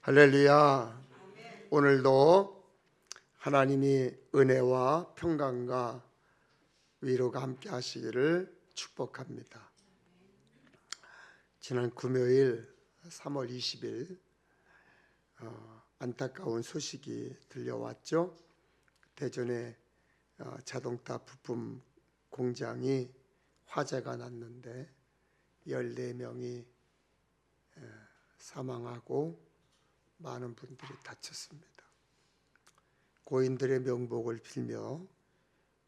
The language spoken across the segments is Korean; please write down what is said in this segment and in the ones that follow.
할렐루야. 오늘도 하나님이 은혜와 평강과 위로가 함께 하시기를 축복합니다. 지난 금요일 3월 20일 안타까운 소식이 들려왔죠. 대전의 자동차 부품 공장이 화재가 났는데 14명이 사망하고 많은 분들이 다쳤습니다. 고인들의 명복을 빌며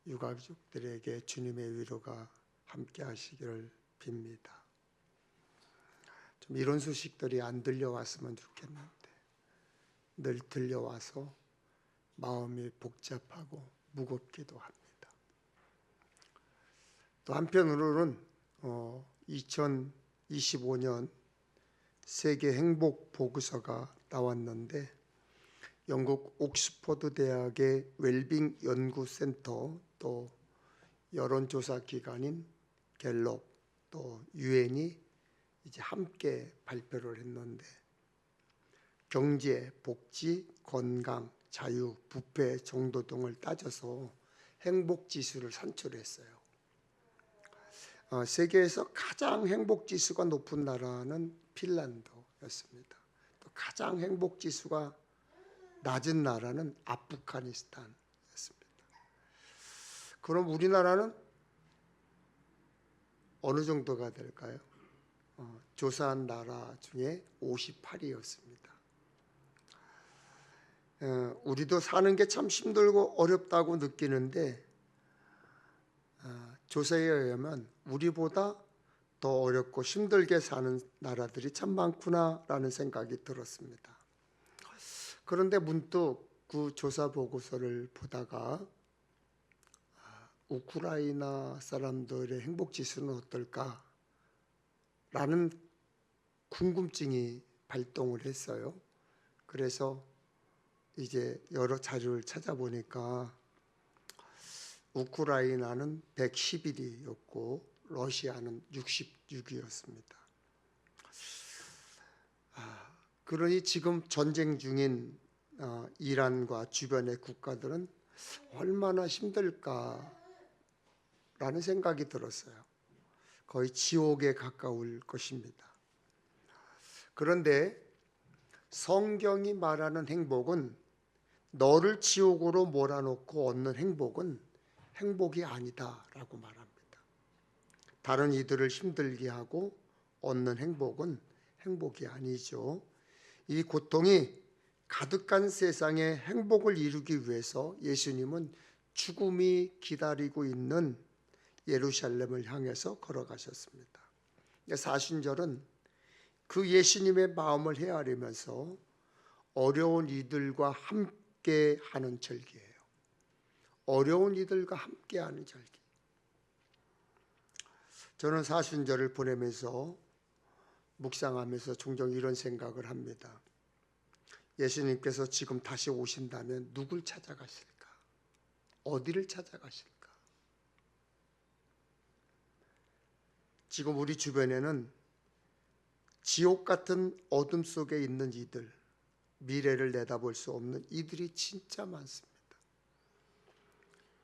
유가족들에게 주님의 위로가 함께 하시기를 빕니다. 좀 이런 소식들이 안 들려왔으면 좋겠는데 늘 들려와서 마음이 복잡하고 무겁기도 합니다. 또 한편으로는 2025년 세계 행복 보고서가 나왔는데 영국 옥스퍼드 대학의 웰빙 연구센터, 또 여론조사 기관인 갤럽, 또 유엔이 이제 함께 발표를 했는데 경제, 복지, 건강, 자유, 부패 정도 등을 따져서 행복 지수를 산출했어요. 세계에서 가장 행복 지수가 높은 나라는 핀란드였습니다. 또 가장 행복 지수가 낮은 나라는 아프가니스탄이었습니다. 그럼 우리나라는 어느 정도가 될까요? 조사한 나라 중에 58위였습니다. 우리도 사는 게 참 힘들고 어렵다고 느끼는데 조사에 의하면 우리보다 더 어렵고 힘들게 사는 나라들이 참 많구나라는 생각이 들었습니다. 그런데 문득 그 조사 보고서를 보다가 우크라이나 사람들의 행복 지수는 어떨까라는 궁금증이 발동을 했어요. 그래서 이제 여러 자료를 찾아보니까 우크라이나는 111위였고 러시아는 66위였습니다. 그러니 지금 전쟁 중인 이란과 주변의 국가들은 얼마나 힘들까라는 생각이 들었어요. 거의 지옥에 가까울 것입니다. 그런데 성경이 말하는 행복은 너를 지옥으로 몰아넣고 얻는 행복은 행복이 아니다라고 말합니다. 다른 이들을 힘들게 하고 얻는 행복은 행복이 아니죠. 이 고통이 가득한 세상에 행복을 이루기 위해서 예수님은 죽음이 기다리고 있는 예루살렘을 향해서 걸어가셨습니다. 사순절은 그 예수님의 마음을 헤아리면서 어려운 이들과 함께 하는 절기예요. 어려운 이들과 함께 하는 절기. 저는 사순절을 보내면서 묵상하면서 종종 이런 생각을 합니다. 예수님께서 지금 다시 오신다면 누굴 찾아가실까? 어디를 찾아가실까? 지금 우리 주변에는 지옥 같은 어둠 속에 있는 이들, 미래를 내다볼 수 없는 이들이 진짜 많습니다.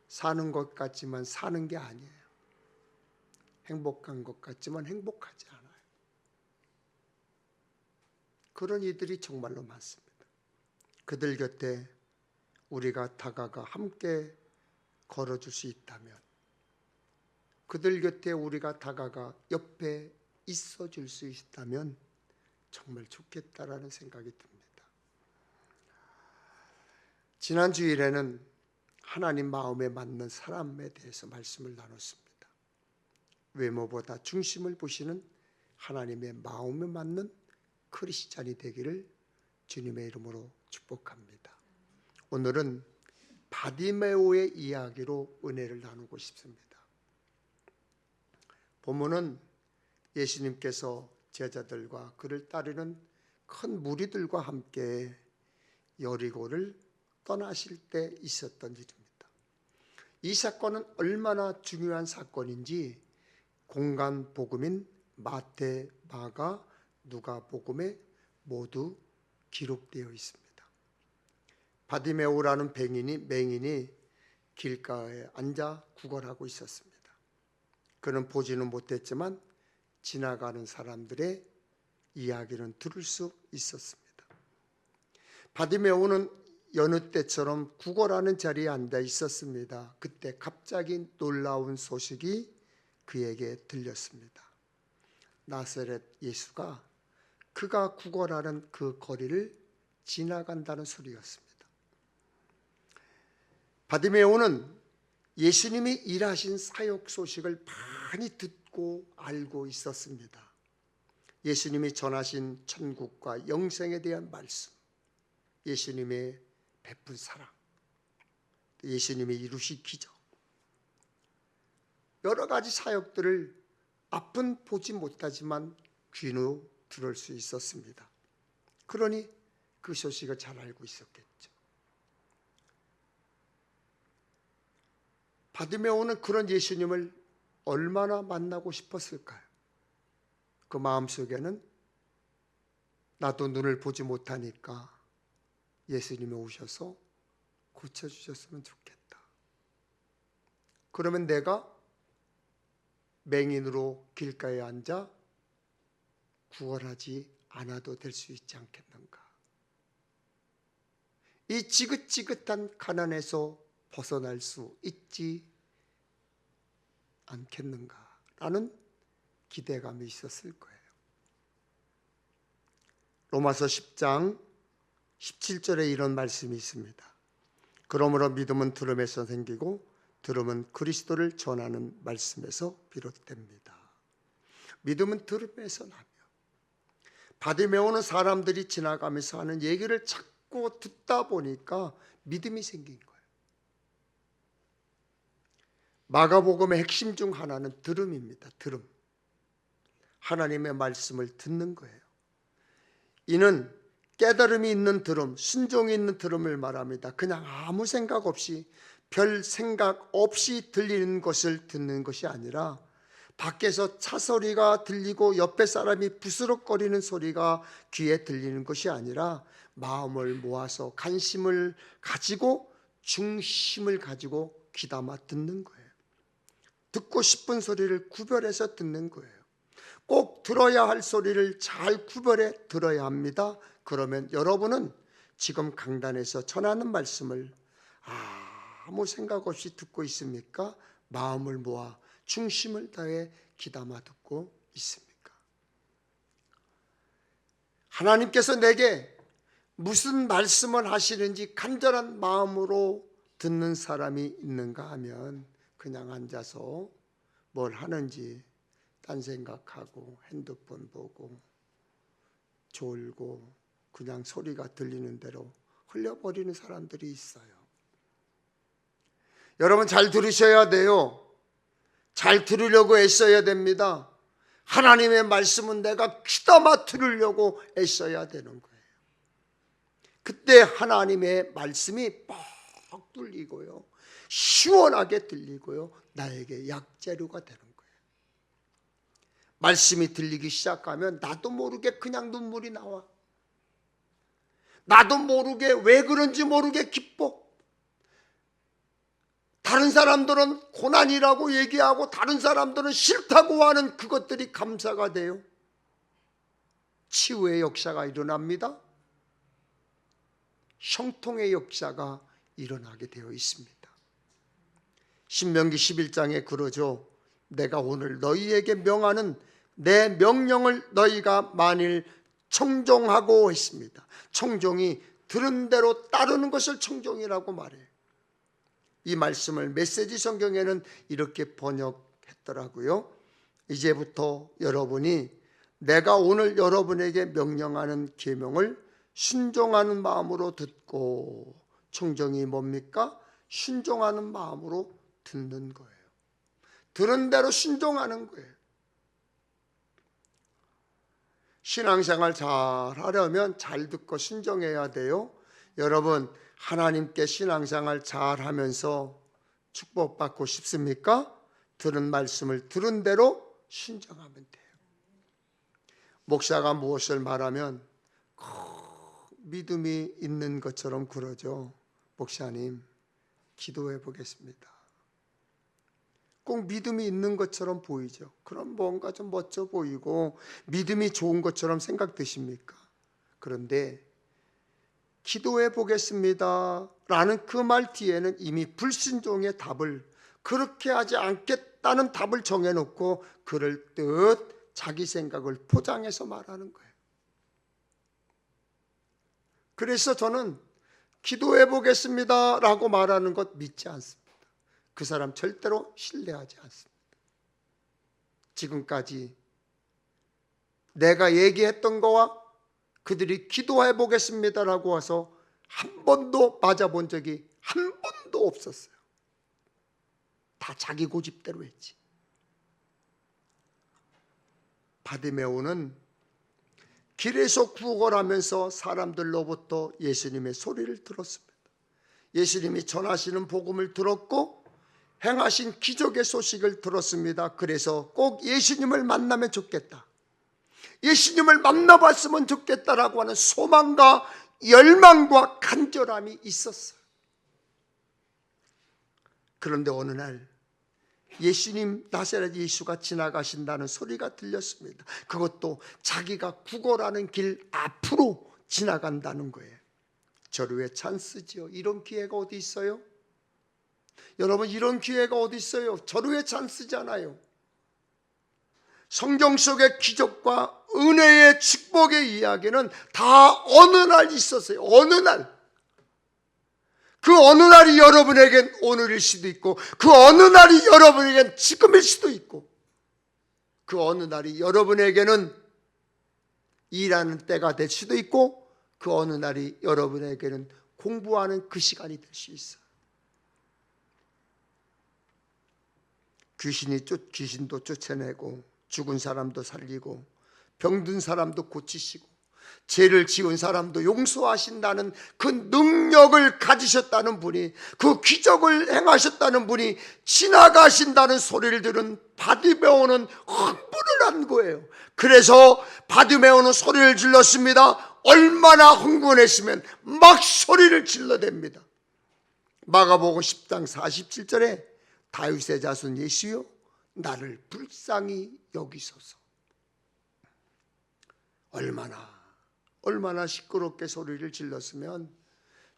사는 것 같지만 사는 게 아니에요. 행복한 것 같지만 행복하지 않아요. 그런 이들이 정말로 많습니다. 그들 곁에 우리가 다가가 함께 걸어줄 수 있다면, 그들 곁에 우리가 다가가 옆에 있어줄 수 있다면 정말 좋겠다라는 생각이 듭니다. 지난 주일에는 하나님 마음에 맞는 사람에 대해서 말씀을 나눴습니다. 외모보다 중심을 보시는 하나님의 마음에 맞는 크리스찬이 되기를 주님의 이름으로 축복합니다. 오늘은 바디메오의 이야기로 은혜를 나누고 싶습니다. 본문은 예수님께서 제자들과 그를 따르는 큰 무리들과 함께 여리고를 떠나실 때 있었던 일입니다. 이 사건은 얼마나 중요한 사건인지 공간 복음인 마태, 마가, 누가 복음에 모두 기록되어 있습니다. 바디메오라는 맹인이 길가에 앉아 구걸하고 있었습니다. 그는 보지는 못했지만 지나가는 사람들의 이야기는 들을 수 있었습니다. 바디메오는 여느 때처럼 구걸하는 자리에 앉아 있었습니다. 그때 갑자기 놀라운 소식이 그에게 들렸습니다. 나사렛 예수가 그가 구걸하는 그 거리를 지나간다는 소리였습니다. 바디메오는 예수님이 일하신 사역 소식을 많이 듣고 알고 있었습니다. 예수님이 전하신 천국과 영생에 대한 말씀, 예수님의 베푼 사랑, 예수님이 이루신 기적, 여러 가지 사역들을 앞은 보지 못하지만 귀로 들을 수 있었습니다. 그러니 그 소식을 잘 알고 있었겠죠. 바디메오는 그런 예수님을 얼마나 만나고 싶었을까요? 그 마음속에는 나도 눈을 보지 못하니까 예수님이 오셔서 고쳐주셨으면 좋겠다. 그러면 내가 맹인으로 길가에 앉아 구걸하지 않아도 될 수 있지 않겠는가. 이 지긋지긋한 가난에서 벗어날 수 있지 않겠는가라는 기대감이 있었을 거예요. 로마서 10장 17절에 이런 말씀이 있습니다. 그러므로 믿음은 들음에서 생기고 들음은 그리스도를 전하는 말씀에서 비롯됩니다. 믿음은 들음에서 나며, 바디메오는 사람들이 지나가면서 하는 얘기를 자꾸 듣다 보니까 믿음이 생긴 거예요. 마가복음의 핵심 중 하나는 들음입니다. 들음. 하나님의 말씀을 듣는 거예요. 이는 깨달음이 있는 들음, 순종이 있는 들음을 말합니다. 그냥 아무 생각 없이, 별 생각 없이 들리는 것을 듣는 것이 아니라 밖에서 차 소리가 들리고 옆에 사람이 부스럭거리는 소리가 귀에 들리는 것이 아니라 마음을 모아서 관심을 가지고 중심을 가지고 귀담아 듣는 거예요. 듣고 싶은 소리를 구별해서 듣는 거예요. 꼭 들어야 할 소리를 잘 구별해 들어야 합니다. 그러면 여러분은 지금 강단에서 전하는 말씀을 아무 생각 없이 듣고 있습니까? 마음을 모아 중심을 다해 귀담아 듣고 있습니까? 하나님께서 내게 무슨 말씀을 하시는지 간절한 마음으로 듣는 사람이 있는가 하면 그냥 앉아서 뭘 하는지 딴 생각하고 핸드폰 보고 졸고 그냥 소리가 들리는 대로 흘려버리는 사람들이 있어요. 여러분 잘 들으셔야 돼요. 잘 들으려고 애써야 됩니다. 하나님의 말씀은 내가 귀담아 들으려고 애써야 되는 거예요. 그때 하나님의 말씀이 뻑 뚫리고요, 시원하게 들리고요, 나에게 약재료가 되는 거예요. 말씀이 들리기 시작하면 나도 모르게 그냥 눈물이 나와. 나도 모르게, 왜 그런지 모르게 기뻐. 다른 사람들은 고난이라고 얘기하고 다른 사람들은 싫다고 하는 그것들이 감사가 돼요. 치유의 역사가 일어납니다. 형통의 역사가 일어나게 되어 있습니다. 신명기 11장에 그러죠. 내가 오늘 너희에게 명하는 내 명령을 너희가 만일 청종하고 했습니다. 청종이 들은 대로 따르는 것을 청종이라고 말해요. 이 말씀을 메시지 성경에는 이렇게 번역했더라고요. 이제부터 여러분이 내가 오늘 여러분에게 명령하는 계명을 순종하는 마음으로 듣고, 청종이 뭡니까? 순종하는 마음으로 듣는 거예요. 들은 대로 순종하는 거예요. 신앙생활 잘 하려면 잘 듣고 순종해야 돼요. 여러분 하나님께 신앙생활 잘 하면서 축복받고 싶습니까? 들은 말씀을 들은 대로 순종하면 돼요. 목사가 무엇을 말하면 믿음이 있는 것처럼 그러죠. 목사님, 기도해 보겠습니다. 꼭 믿음이 있는 것처럼 보이죠. 그럼 뭔가 좀 멋져 보이고 믿음이 좋은 것처럼 생각되십니까? 그런데 기도해 보겠습니다 라는 그 말 뒤에는 이미 불순종의 답을, 그렇게 하지 않겠다는 답을 정해놓고 그럴 듯 자기 생각을 포장해서 말하는 거예요. 그래서 저는 기도해 보겠습니다 라고 말하는 것 믿지 않습니다. 그 사람 절대로 신뢰하지 않습니다. 지금까지 내가 얘기했던 거와 그들이 기도해 보겠습니다라고 와서 한 번도 맞아본 적이 한 번도 없었어요. 다 자기 고집대로 했지. 바디메오는 길에서 구걸하면서 사람들로부터 예수님의 소리를 들었습니다. 예수님이 전하시는 복음을 들었고 행하신 기적의 소식을 들었습니다. 그래서 꼭 예수님을 만나면 좋겠다, 예수님을 만나봤으면 좋겠다라고 하는 소망과 열망과 간절함이 있었어요. 그런데 어느 날 예수님, 나사렛 예수가 지나가신다는 소리가 들렸습니다. 그것도 자기가 구걸하는 길 앞으로 지나간다는 거예요. 절호의 찬스죠. 이런 기회가 어디 있어요? 여러분, 이런 기회가 어디 있어요? 절호의 찬스잖아요. 성경 속의 기적과 은혜의 축복의 이야기는 다 어느 날 있었어요. 어느 날. 그 어느 날이 여러분에겐 오늘일 수도 있고, 그 어느 날이 여러분에겐 지금일 수도 있고, 그 어느 날이 여러분에게는 일하는 때가 될 수도 있고, 그 어느 날이 여러분에게는 공부하는 그 시간이 될 수 있어요. 귀신도 쫓아내고, 죽은 사람도 살리고, 병든 사람도 고치시고, 죄를 지은 사람도 용서하신다는 그 능력을 가지셨다는 분이, 그 기적을 행하셨다는 분이 지나가신다는 소리를 들은 바디메오는 흥분을 한 거예요. 그래서 바디메오는 소리를 질렀습니다. 얼마나 흥분했으면 막 소리를 질러댑니다. 마가복음 10장 47절에 다윗의 자손 예수여, 나를 불쌍히 여기소서. 얼마나 시끄럽게 소리를 질렀으면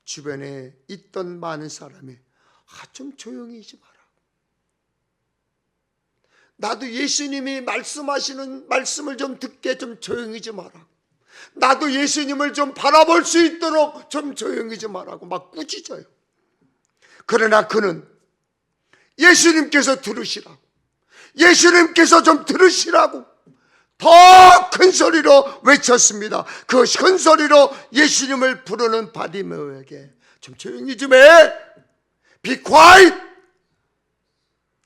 주변에 있던 많은 사람이 좀 조용히 좀 하라, 나도 예수님이 말씀하시는 말씀을 좀 듣게 좀 조용히 좀 하라, 나도 예수님을 좀 바라볼 수 있도록 좀 조용히 좀 하라고 막 꾸짖어요. 그러나 그는 예수님께서 들으시라고, 예수님께서 좀 들으시라고 더 큰 소리로 외쳤습니다. 그 큰 소리로 예수님을 부르는 바디메오에게 좀 조용히 좀 해, Be quiet,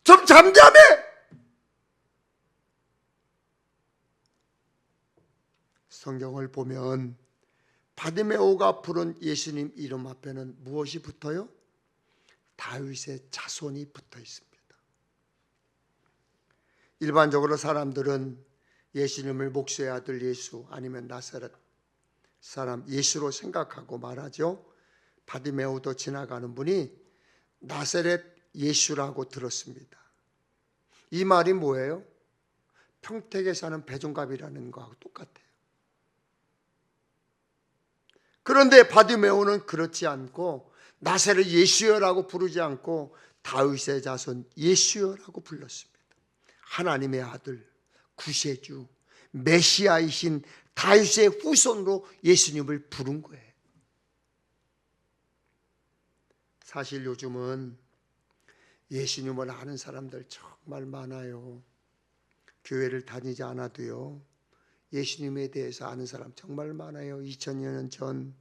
좀 잠잠해. 성경을 보면 바디메오가 부른 예수님 이름 앞에는 무엇이 붙어요? 다윗의 자손이 붙어 있습니다. 일반적으로 사람들은 예수님을 목수의 아들 예수, 아니면 나사렛 사람 예수로 생각하고 말하죠. 바디메오도 지나가는 분이 나사렛 예수라고 들었습니다. 이 말이 뭐예요? 평택에 사는 배종갑이라는 거하고 똑같아요. 그런데 바디메오는 그렇지 않고 나사렛 예수여라고 부르지 않고 다윗의 자손 예수여라고 불렀습니다. 하나님의 아들, 구세주, 메시아이신 다윗의 후손으로 예수님을 부른 거예요. 사실 요즘은 예수님을 아는 사람들 정말 많아요. 교회를 다니지 않아도요, 예수님에 대해서 아는 사람 정말 많아요. 2000년 전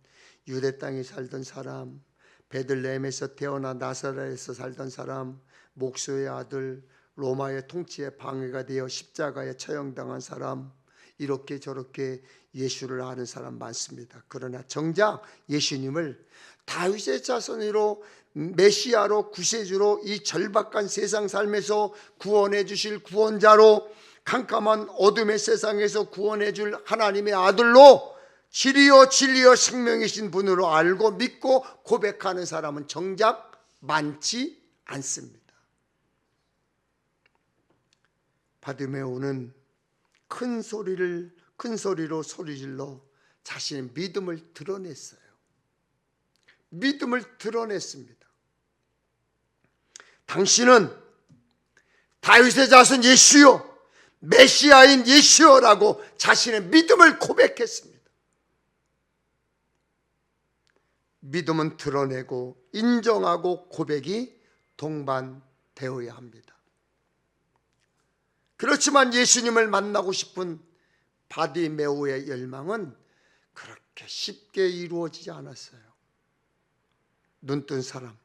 유대 땅에 살던 사람, 베들레헴에서 태어나 나사렛에서 살던 사람, 목수의 아들, 로마의 통치에 방해가 되어 십자가에 처형당한 사람, 이렇게 저렇게 예수를 아는 사람 많습니다. 그러나 정작 예수님을 다윗의 자손으로 메시아로 구세주로 이 절박한 세상 삶에서 구원해 주실 구원자로 캄캄한 어둠의 세상에서 구원해 줄 하나님의 아들로 진리요 진리요 생명이신 분으로 알고 믿고 고백하는 사람은 정작 많지 않습니다. 바디메오는 큰 소리로 소리질러 자신의 믿음을 드러냈어요. 믿음을 드러냈습니다. 당신은 다윗의 자손 예수여, 메시아인 예수여라고 자신의 믿음을 고백했습니다. 믿음은 드러내고 인정하고 고백이 동반되어야 합니다. 그렇지만 예수님을 만나고 싶은 바디메오의 열망은 그렇게 쉽게 이루어지지 않았어요. 눈뜬 사람,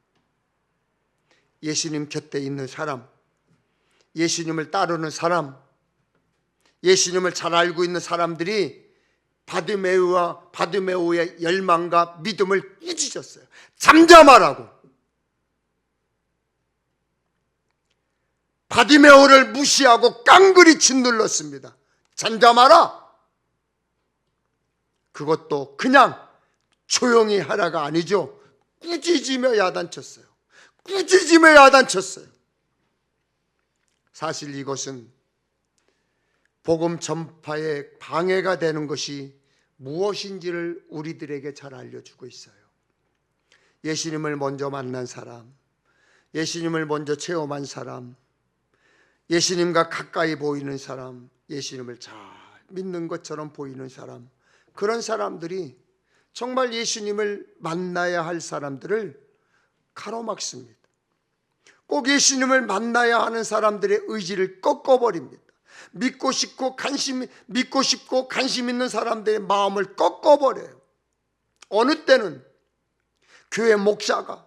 예수님 곁에 있는 사람, 예수님을 따르는 사람, 예수님을 잘 알고 있는 사람들이 바디메오의 열망과 믿음을 꾸짖었어요. 잠잠하라고. 바디메오를 무시하고 깡그리 짓눌렀습니다. 잠잠하라. 그것도 그냥 조용히 하라가 아니죠. 꾸짖으며 야단쳤어요. 꾸짖으며 야단쳤어요. 사실 이것은 복음 전파에 방해가 되는 것이 무엇인지를 우리들에게 잘 알려주고 있어요. 예수님을 먼저 만난 사람, 예수님을 먼저 체험한 사람, 예수님과 가까이 보이는 사람, 예수님을 잘 믿는 것처럼 보이는 사람, 그런 사람들이 정말 예수님을 만나야 할 사람들을 가로막습니다. 꼭 예수님을 만나야 하는 사람들의 의지를 꺾어버립니다. 믿고 싶고 관심 있는 사람들의 마음을 꺾어버려요. 어느 때는 교회 목사가,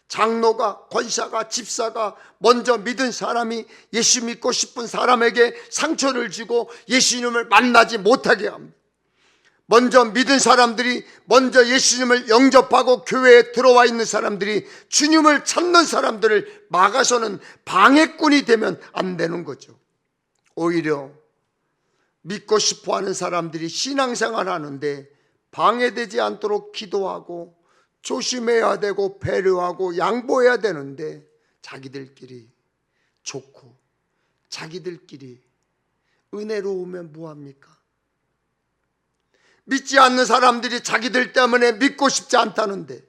장로가, 권사가, 집사가 먼저 믿은 사람이 예수 믿고 싶은 사람에게 상처를 주고 예수님을 만나지 못하게 합니다. 먼저 믿은 사람들이, 먼저 예수님을 영접하고 교회에 들어와 있는 사람들이 주님을 찾는 사람들을 막아서는 방해꾼이 되면 안 되는 거죠. 오히려 믿고 싶어하는 사람들이 신앙생활 하는데 방해되지 않도록 기도하고 조심해야 되고 배려하고 양보해야 되는데 자기들끼리 좋고 자기들끼리 은혜로우면 뭐합니까? 믿지 않는 사람들이 자기들 때문에 믿고 싶지 않다는데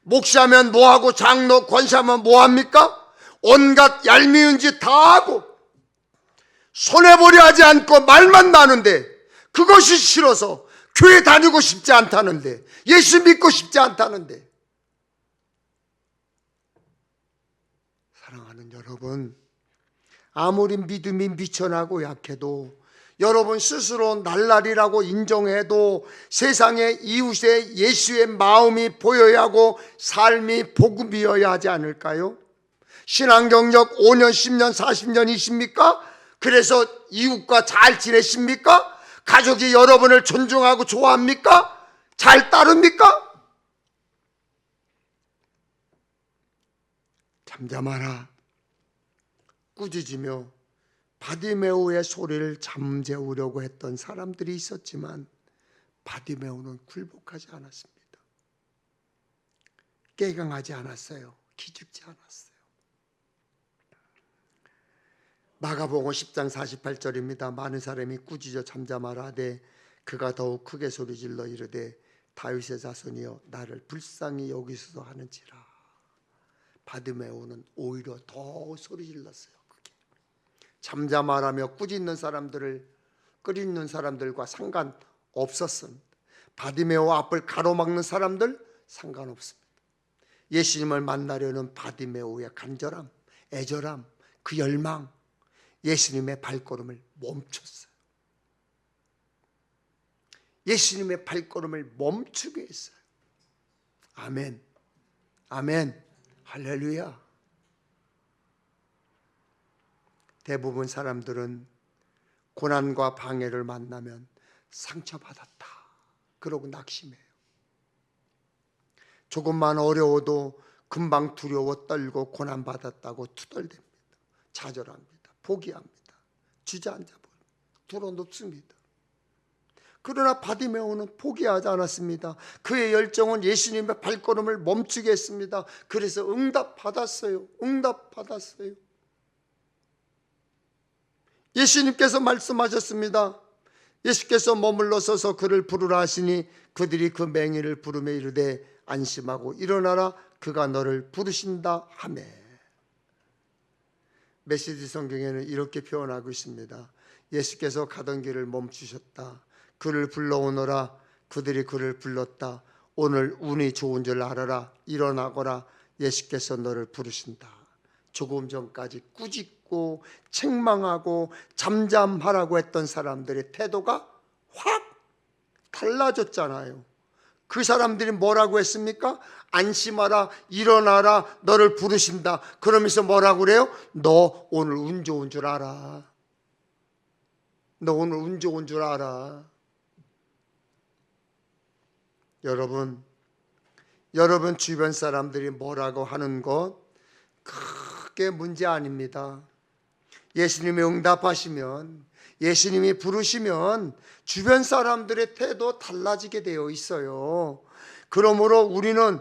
목사면 뭐하고 장로 권사면 뭐합니까? 온갖 얄미운 짓 다 하고 손해보려 하지 않고 말만 나는데 그것이 싫어서 교회 다니고 싶지 않다는데 예수 믿고 싶지 않다는데. 사랑하는 여러분, 아무리 믿음이 미천하고 약해도 여러분 스스로 날라리라고 인정해도 세상에 이웃에 예수의 마음이 보여야 하고 삶이 복음이어야 하지 않을까요? 신앙 경력 5년, 10년, 40년이십니까? 그래서 이웃과 잘 지내십니까? 가족이 여러분을 존중하고 좋아합니까? 잘 따릅니까? 잠잠하라. 꾸짖으며 바디메오의 소리를 잠재우려고 했던 사람들이 있었지만 바디메오는 굴복하지 않았습니다. 깨강하지 않았어요. 기죽지 않았어요. 마가복음 10장 48절입니다. 많은 사람이 꾸짖어 잠잠하라되 그가 더욱 크게 소리질러 이르되 다윗의 자손이여 나를 불쌍히 여기소서 하는지라. 바디메오는 오히려 더 소리질렀어요. 크게. 잠잠하라며 꾸짖는 사람들을 끓이는 사람들과 상관없었습니다. 바디메오 앞을 가로막는 사람들 상관없습니다. 예수님을 만나려는 바디메오의 간절함, 애절함, 그 열망, 예수님의 발걸음을 멈췄어요. 예수님의 발걸음을 멈추게 했어요. 아멘, 아멘, 할렐루야. 대부분 사람들은 고난과 방해를 만나면 상처받았다 그러고 낙심해요. 조금만 어려워도 금방 두려워 떨고 고난받았다고 투덜댑니다. 좌절합니다. 포기합니다. 주저앉아버립니다. 들어눕습니다. 그러나 바디메오는 포기하지 않았습니다. 그의 열정은 예수님의 발걸음을 멈추게 했습니다. 그래서 응답받았어요. 응답받았어요. 예수님께서 말씀하셨습니다. 예수께서 머물러 서서 그를 부르라 하시니 그들이 그 맹인을 부르며 이르되 안심하고 일어나라 그가 너를 부르신다 하매. 메시지 성경에는 이렇게 표현하고 있습니다. 예수께서 가던 길을 멈추셨다. 그를 불러오너라. 그들이 그를 불렀다. 오늘 운이 좋은 줄 알아라. 일어나거라. 예수께서 너를 부르신다. 조금 전까지 꾸짖고 책망하고 잠잠하라고 했던 사람들의 태도가 확 달라졌잖아요. 그 사람들이 뭐라고 했습니까? 안심하라, 일어나라, 너를 부르신다. 그러면서 뭐라고 그래요? 너 오늘 운 좋은 줄 알아. 너 오늘 운 좋은 줄 알아. 여러분 주변 사람들이 뭐라고 하는 것 크게 문제 아닙니다. 예수님이 응답하시면, 예수님이 부르시면 주변 사람들의 태도 달라지게 되어 있어요. 그러므로 우리는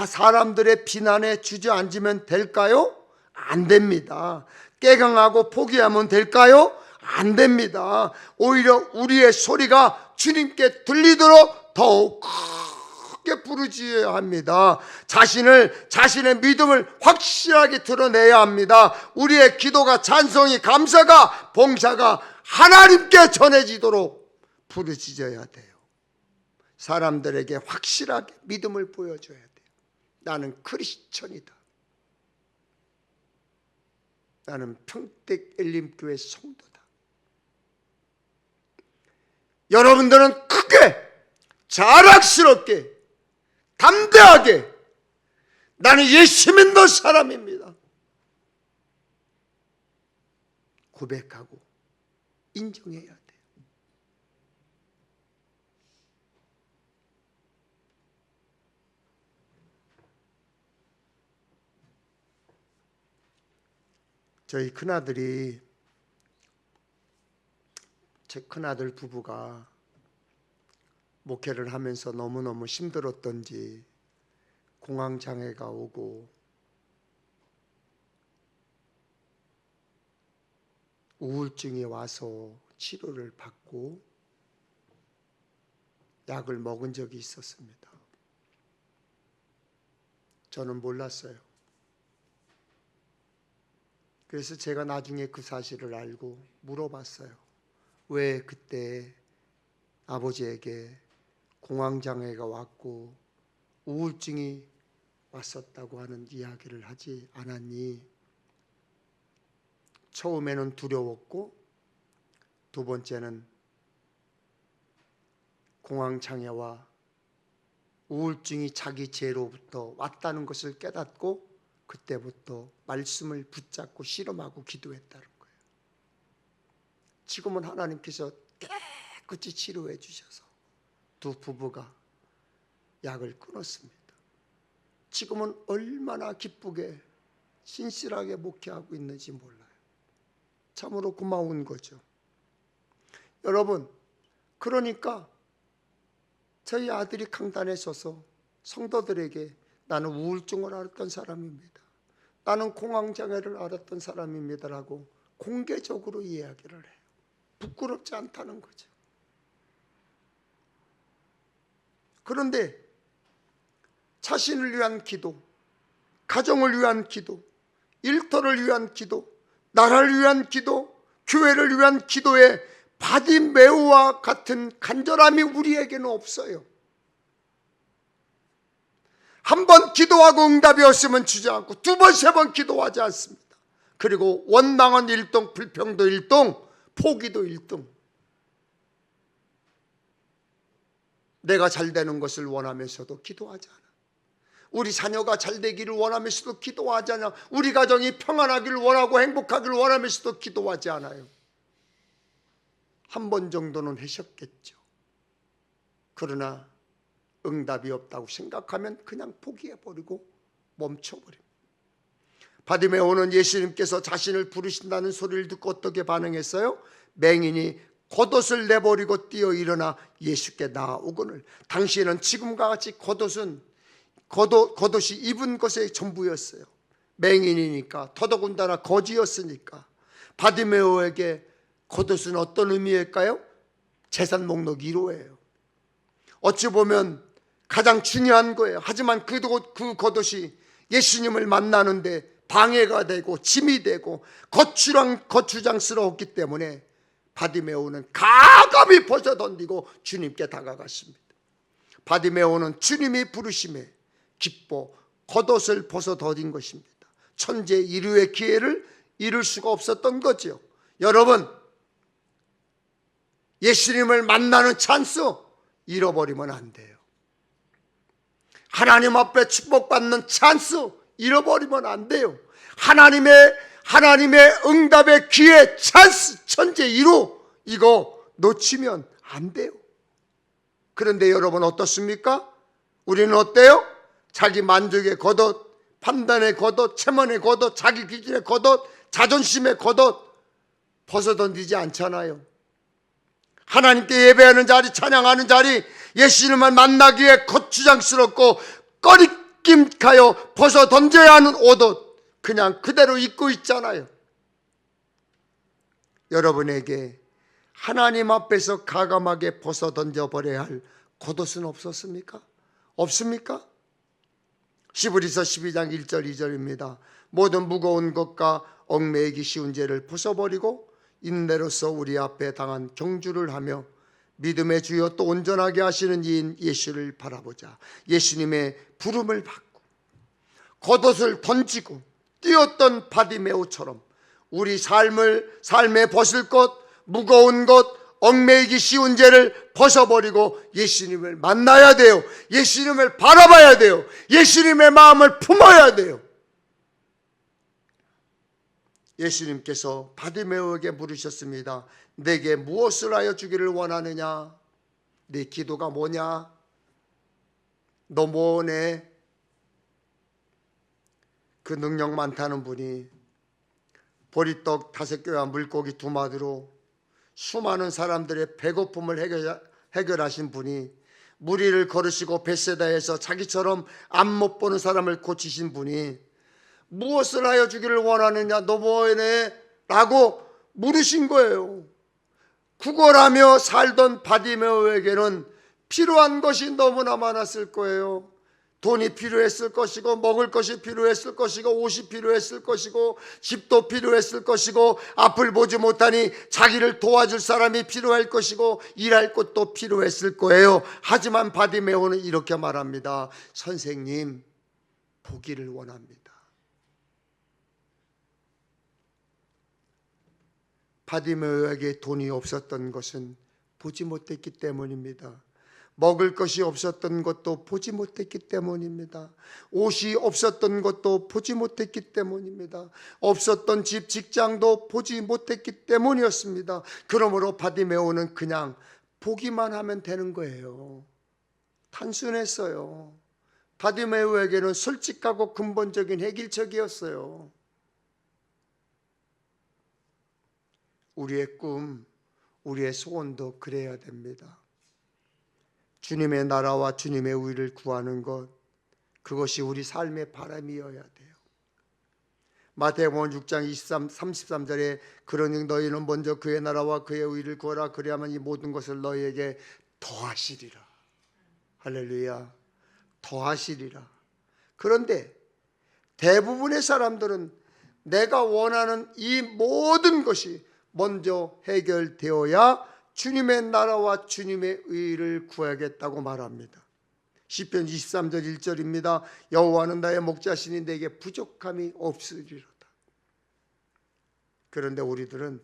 사람들의 비난에 주저앉으면 될까요? 안 됩니다. 깨강하고 포기하면 될까요? 안 됩니다. 오히려 우리의 소리가 주님께 들리도록 더욱 크게 부르짖어야 합니다. 자신의 믿음을 확실하게 드러내야 합니다. 우리의 기도가, 찬송이, 감사가, 봉사가 하나님께 전해지도록 부르짖어야 돼요. 사람들에게 확실하게 믿음을 보여줘야 돼요. 나는 크리스천이다. 나는 평택 엘림교회 성도다. 여러분들은 크게, 자랑스럽게, 담대하게 나는 예수 믿는 사람입니다. 고백하고 인정해야 돼요. 저희 큰아들이, 제 큰아들 부부가 목회를 하면서 너무너무 힘들었던지 공황장애가 오고 우울증이 와서 치료를 받고 약을 먹은 적이 있었습니다. 저는 몰랐어요. 그래서 제가 나중에 그 사실을 알고 물어봤어요. 왜 그때 아버지에게 공황장애가 왔고 우울증이 왔었다고 하는 이야기를 하지 않았니? 처음에는 두려웠고 두 번째는 공황장애와 우울증이 자기 죄로부터 왔다는 것을 깨닫고 그때부터 말씀을 붙잡고 실험하고 기도했다는 거예요. 지금은 하나님께서 깨끗이 치료해 주셔서 두 부부가 약을 끊었습니다. 지금은 얼마나 기쁘게 신실하게 목회하고 있는지 몰라요. 참으로 고마운 거죠. 여러분, 그러니까 저희 아들이 강단에 서서 성도들에게 나는 우울증을 앓았던 사람입니다. 나는 공황장애를 앓았던 사람입니다라고 공개적으로 이야기를 해요. 부끄럽지 않다는 거죠. 그런데 자신을 위한 기도, 가정을 위한 기도, 일터를 위한 기도, 나라를 위한 기도, 교회를 위한 기도에 바디메오와 같은 간절함이 우리에게는 없어요. 한 번 기도하고 응답이 없으면 주저앉고 두 번, 세 번 기도하지 않습니다. 그리고 원망은 일동, 불평도 일동, 포기도 일동. 내가 잘 되는 것을 원하면서도 기도하지 않아. 우리 자녀가 잘 되기를 원하면서도 기도하지 않아. 우리 가정이 평안하기를 원하고 행복하기를 원하면서도 기도하지 않아요. 한 번 정도는 하셨겠죠. 그러나 응답이 없다고 생각하면 그냥 포기해버리고 멈춰버립니다. 바디메오는 예수님께서 자신을 부르신다는 소리를 듣고 어떻게 반응했어요? 맹인이 겉옷을 내버리고 뛰어 일어나 예수께 나아오거늘. 당시에는 지금과 같이 겉옷이 입은 것의 전부였어요. 맹인이니까, 더더군다나 거지였으니까. 바디메오에게 겉옷은 어떤 의미일까요? 재산 목록 1호예요. 어찌 보면 가장 중요한 거예요. 하지만 그 겉옷이 예수님을 만나는데 방해가 되고 짐이 되고 거추장스러웠기 때문에 바디메오는 가감히 벗어던지고 주님께 다가갔습니다. 바디메오는 주님이 부르심에 기뻐 겉옷을 벗어던진 것입니다. 천재 인류의 기회를 잃을 수가 없었던 거죠. 여러분, 예수님을 만나는 찬스 잃어버리면 안 돼요. 하나님 앞에 축복받는 찬스 잃어버리면 안 돼요. 하나님의 응답의 기회, 찬스, 천재 1호, 이거 놓치면 안 돼요. 그런데 여러분 어떻습니까? 우리는 어때요? 자기 만족의 겉옷, 판단의 겉옷, 체면의 겉옷, 자기 기준의 겉옷, 자존심의 겉옷 벗어던지지 않잖아요. 하나님께 예배하는 자리, 찬양하는 자리, 예수님을 만나기에 거추장스럽고 꺼리낌하여 벗어던져야 하는 옷옷 그냥 그대로 입고 있잖아요. 여러분에게 하나님 앞에서 가감하게 벗어던져버려야 할 겉옷은 없었습니까? 없습니까? 히브리서 12장 1절 2절입니다. 모든 무거운 것과 얽매이기 쉬운 죄를 벗어버리고 인내로서 우리 앞에 당한 경주를 하며 믿음의 주여 또 온전하게 하시는 이인 예수를 바라보자. 예수님의 부름을 받고 겉옷을 던지고 뛰었던 바디메오처럼 우리 삶에 벗을 것, 무거운 것, 얽매이기 쉬운 죄를 벗어버리고 예수님을 만나야 돼요. 예수님을 바라봐야 돼요. 예수님의 마음을 품어야 돼요. 예수님께서 바디메오에게 물으셨습니다. 내게 무엇을 하여 주기를 원하느냐? 네 기도가 뭐냐? 너 뭐 원해? 그 능력 많다는 분이 보리떡 5개와 물고기 2마리로 수많은 사람들의 배고픔을 해결하신 분이, 무리를 걸으시고 벳세다에서 자기처럼 앞 못 보는 사람을 고치신 분이 무엇을 하여 주기를 원하느냐? 너 뭐해? 라고 물으신 거예요. 구걸하며 살던 바디메오에게는 필요한 것이 너무나 많았을 거예요. 돈이 필요했을 것이고, 먹을 것이 필요했을 것이고, 옷이 필요했을 것이고, 집도 필요했을 것이고, 앞을 보지 못하니 자기를 도와줄 사람이 필요할 것이고, 일할 곳도 필요했을 거예요. 하지만 바디메오는 이렇게 말합니다. 선생님, 보기를 원합니다. 바디메오에게 돈이 없었던 것은 보지 못했기 때문입니다. 먹을 것이 없었던 것도 보지 못했기 때문입니다. 옷이 없었던 것도 보지 못했기 때문입니다. 없었던 집, 직장도 보지 못했기 때문이었습니다. 그러므로 바디메오는 그냥 보기만 하면 되는 거예요. 단순했어요. 바디메오에게는 솔직하고 근본적인 해결책이었어요. 우리의 꿈, 우리의 소원도 그래야 됩니다. 주님의 나라와 주님의 의를 구하는 것, 그것이 우리 삶의 바람이어야 돼요. 마태복음 6장 33절에 그러니 너희는 먼저 그의 나라와 그의 의를 구하라. 그래야만 이 모든 것을 너희에게 더하시리라. 할렐루야. 더하시리라. 그런데 대부분의 사람들은 내가 원하는 이 모든 것이 먼저 해결되어야 주님의 나라와 주님의 의를 구하겠다고 말합니다. 시편 23절 1절입니다. 여호와는 나의 목자시니 내게 부족함이 없으리로다. 그런데 우리들은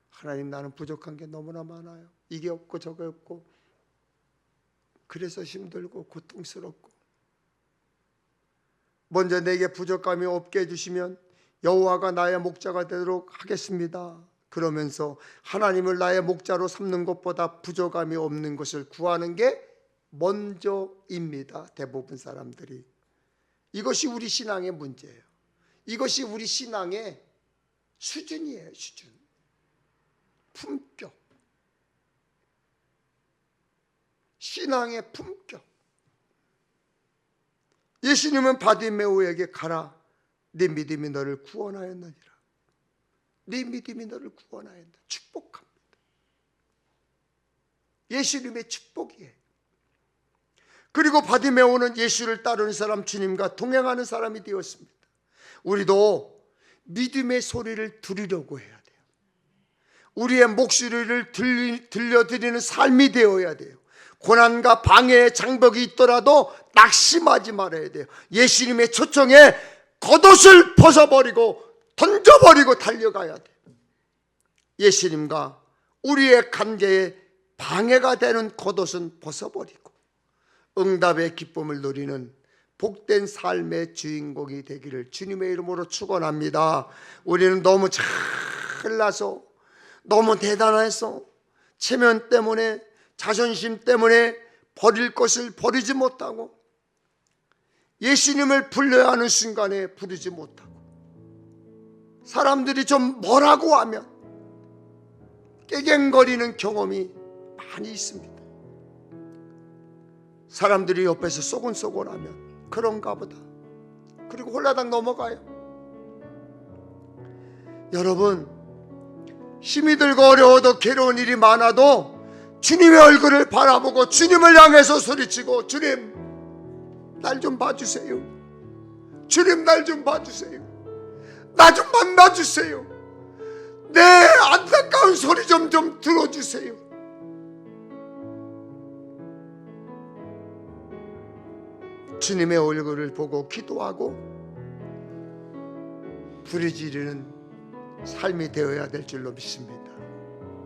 하나님, 나는 부족한 게 너무나 많아요. 이게 없고 저게 없고, 그래서 힘들고 고통스럽고, 먼저 내게 부족함이 없게 해주시면 여호와가 나의 목자가 되도록 하겠습니다. 그러면서 하나님을 나의 목자로 삼는 것보다 부족함이 없는 것을 구하는 게 먼저입니다. 대부분 사람들이. 이것이 우리 신앙의 문제예요. 이것이 우리 신앙의 수준이에요. 수준. 품격. 신앙의 품격. 예수님은 바디메오에게 가라, 네 믿음이 너를 구원하였느니라. 네 믿음이 너를 구원하였다. 축복합니다. 예수님의 축복이에요. 그리고 바디메오는 예수를 따르는 사람, 주님과 동행하는 사람이 되었습니다. 우리도 믿음의 소리를 들으려고 해야 돼요. 우리의 목소리를 들려드리는 삶이 되어야 돼요. 고난과 방해의 장벽이 있더라도 낙심하지 말아야 돼요. 예수님의 초청에 겉옷을 벗어버리고 던져버리고 달려가야 돼요. 예수님과 우리의 관계에 방해가 되는 겉옷은 벗어버리고 응답의 기쁨을 누리는 복된 삶의 주인공이 되기를 주님의 이름으로 축원합니다. 우리는 너무 잘나서, 너무 대단해서, 체면 때문에, 자존심 때문에 버릴 것을 버리지 못하고, 예수님을 불러야 하는 순간에 부르지 못하고, 사람들이 좀 뭐라고 하면 깨갱거리는 경험이 많이 있습니다. 사람들이 옆에서 쏘곤쏘곤하면 그런가 보다. 그리고 홀라당 넘어가요. 여러분, 힘이 들고 어려워도 괴로운 일이 많아도 주님의 얼굴을 바라보고 주님을 향해서 소리치고, 주님 날 좀 봐주세요. 주님 날 좀 봐주세요. 나 좀 만나주세요. 내 안타까운 소리 좀 들어주세요. 주님의 얼굴을 보고 기도하고 부르짖는 삶이 되어야 될 줄로 믿습니다.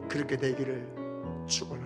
그렇게 되기를 축원합니다.